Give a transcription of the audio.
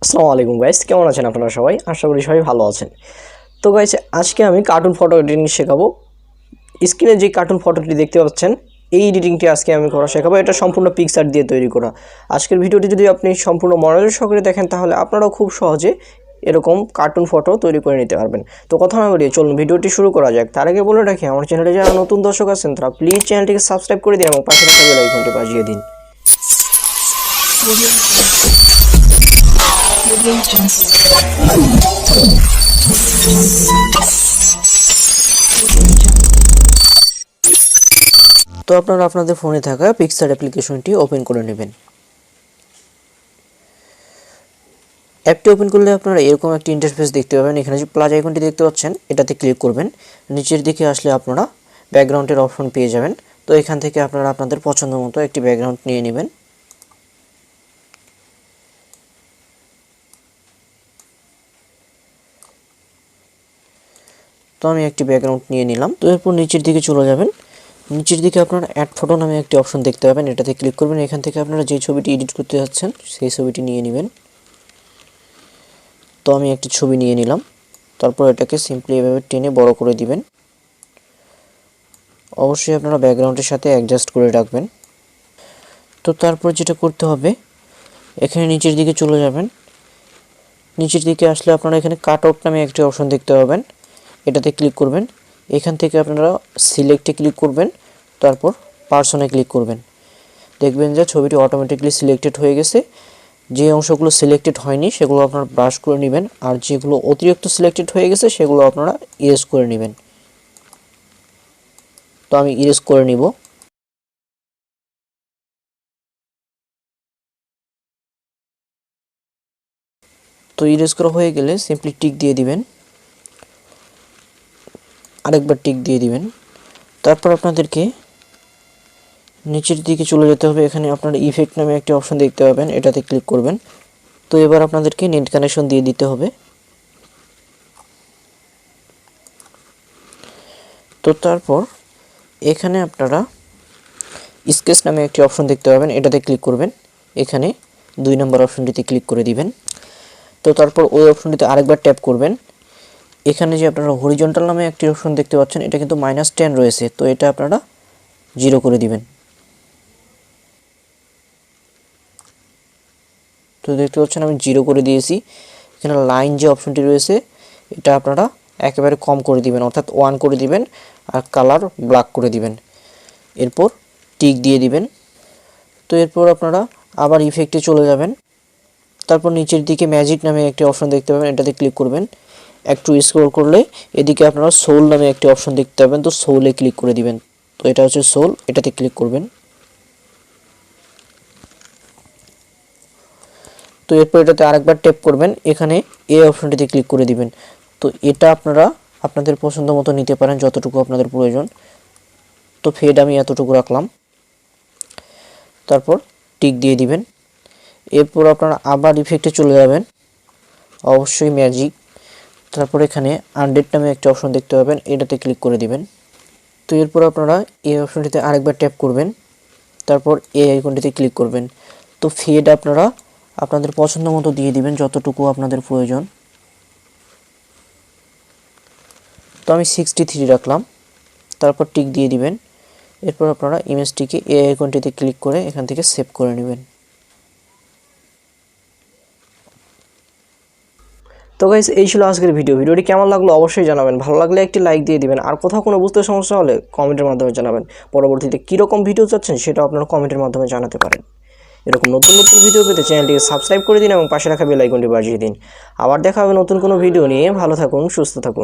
আসসালামু আলাইকুম গাইস, কেমন আছেন আপনারা সবাই? আশা করি সবাই ভালো আছেন। তো গাইস, আজকে আমি কার্টুন ফটো এডিটিং শেখাবো। স্ক্রিনে যে কার্টুন ফটোটি দেখতে পাচ্ছেন, এই এডিটিংটি আজকে আমি করা শেখাবো। এটা সম্পূর্ণ পিক্সআর্ট দিয়ে তৈরি করা। আজকের ভিডিওটি যদি আপনি সম্পূর্ণ মনোযোগ সহকারে দেখেন, তাহলে আপনারাও খুব সহজে এরকম কার্টুন ফটো তৈরি করে নিতে পারবেন। তো কথা না বলিয়ে চলুন ভিডিওটি শুরু করা যাক। তার আগে বলে রাখি, আমার চ্যানেলে যারা নতুন দর্শক আছেন তারা প্লিজ চ্যানেলটিকে সাবস্ক্রাইব করে দিন এবং পাশে থাকা বেল আইকনটি বাজিয়ে দিন। তো আপনারা আপনাদের ফোনে থাকা পিক্সআর্ট অ্যাপ্লিকেশনটি ওপেন করে নেবেন। অ্যাপটি ওপেন করলে আপনারা এরকম একটি ইন্টারফেস দেখতে পাবেন। এখানে যে প্লাস আইকনটি দেখতে পাচ্ছেন, এটাতে ক্লিক করবেন। নিচের দিকে আসলে আপনারা ব্যাকগ্রাউন্ডের অপশন পেয়ে যাবেন। তো এখান থেকে আপনারা আপনাদের পছন্দ মতো একটি ব্যাকগ্রাউন্ড নিয়ে নেবেন। তো আমি একটি ব্যাকগ্রাউন্ড নিয়ে নিলাম। তো এরপর নিচের দিকে চলে যাবেন। নিচের দিকে আপনারা অ্যাড ফটো নামে একটি অপশন দেখতে পাবেন, এটাতে ক্লিক করবেন। এখান থেকে আপনারা যে ছবিটি এডিট করতে যাচ্ছেন সেই ছবিটি নিয়ে নেবেন। তো আমি একটি ছবি নিয়ে নিলাম। তারপর এটাকে সিম্পলি এভাবে টেনে বড় করে দিবেন। অবশ্যই আপনারা ব্যাকগ্রাউন্ডের সাথে অ্যাডজাস্ট করে রাখবেন। তো তারপর যেটা করতে হবে, এখানে নিচের দিকে চলে যাবেন। নিচের দিকে আসলে আপনারা এখানে কাট আউট নামে একটি অপশন দেখতে পাবেন, এটাতে ক্লিক করবেন। এখান থেকে আপনারা সিলেক্টে ক্লিক করবেন, তারপর পার্সনে ক্লিক করবেন। দেখবেন যে ছবিটি অটোমেটিকলি সিলেক্টেড হয়ে গেছে। যে অংশগুলো সিলেক্টেড হয়নি সেগুলো আপনারা ব্রাশ করে নেবেন, আর যেগুলো অতিরিক্ত সিলেক্টেড হয়ে গেছে সেগুলো আপনারা ইরেজ করে নেবেন। তো আমি ইরেজ করে নিব। তো ইরেজ করা হয়ে গেলে সিম্পলি টিক দিয়ে দিবেন, আরেকবার টিক দিয়ে দিবেন। তারপর আপনাদেরকে নিচের দিকে চলে যেতে হবে। এখানে আপনারা ইফেক্ট নামে একটি অপশন দেখতে পাবেন, এটাতে ক্লিক করবেন। তো এবার আপনাদেরকে নেট কানেকশন দিয়ে দিতে হবে। তো তারপর এখানে আপনারা স্কেচ নামে একটি অপশন দেখতে পাবেন, এটাতে ক্লিক করবেন। এখানে 2 নম্বর অপশনটিতে ক্লিক করে দিবেন। তো তারপর ওই অপশনটিতে আরেকবার ট্যাপ করবেন। এখানে যে আপনারা হরিজন্টাল নামে একটি অপশন দেখতে পাচ্ছেন, এটা কিন্তু -10 রয়েছে, তো এটা আপনারা 0 করে দিবেন। তো দেখতে পাচ্ছেন আমি 0 করে দিয়েছি। এখানে লাইন যে অপশনটি রয়েছে, এটা আপনারা একেবারে কম করে দিবেন, অর্থাৎ 1 করে দিবেন, আর কালার ব্ল্যাক করে দিবেন। এরপর টিক দিয়ে দিবেন। তো এরপর আপনারা আবার ইফেক্টে চলে যাবেন। তারপর নিচের দিকে ম্যাজিক নামে একটি অপশন দেখতে পাবেন, এটাতে ক্লিক করবেন। একটু স্ক্রল করলে এদিকে আপনারা সোল নামে একটি অপশন দেখতে পাবেন, তো সোলে ক্লিক করে দিবেন। তো এটা হচ্ছে সোল, এটাতে ক্লিক করবেন। তো এরপর এটাতে আরেকবার ট্যাপ করবেন। এখানে এই অপশনটিতে ক্লিক করে দিবেন। তো এটা আপনারা আপনাদের পছন্দ মতো নিতে পারেন, যতটুকু আপনাদের প্রয়োজন। তো ফেড আমি এতটুকু রাখলাম। তারপর টিক দিয়ে দিবেন। এরপর আপনারা আবার ইফেক্টে চলে যাবেন, অবশ্যই ম্যাজিক। তারপর এখানে আনডেট নামে একটা অপশন দেখতে পাবেন, এটাতে ক্লিক করে দিবেন। তো এরপর আপনারা এই অপশনটিতে আরেকবার ট্যাপ করবেন। তারপর এই আইকনটিতে ক্লিক করবেন। তো ফেড আপনারা আপনাদের পছন্দ মতো দিয়ে দিবেন, যতটুকু আপনাদের প্রয়োজন। তো আমি 63 রাখলাম। তারপর টিক দিয়ে দিবেন। এরপর আপনারা ইমেজটিকে এই আইকনটিতে ক্লিক করে এখান থেকে সেভ করে নেবেন। তো গাইস, এই ছিল আজকের ভিডিওটি কেমন লাগলো অবশ্যই জানাবেন। ভালো লাগলে একটি লাইক দিয়ে দিবেন, আর কোথাও কোনো বুঝতে সমস্যা হলে কমেন্টের মাধ্যমে জানাবেন। পরবর্তীতে কীরকম ভিডিও চাচ্ছেন সেটা আপনারা কমেন্টের মাধ্যমে জানাতে পারেন। এরকম নতুন নতুন ভিডিও পেতে চ্যানেলটিকে সাবস্ক্রাইব করে দিন এবং পাশে রাখা বেল আইকনটি বাজিয়ে দিন। আবার দেখা হবে নতুন কোনো ভিডিও নিয়ে। ভালো থাকুন, সুস্থ থাকুন।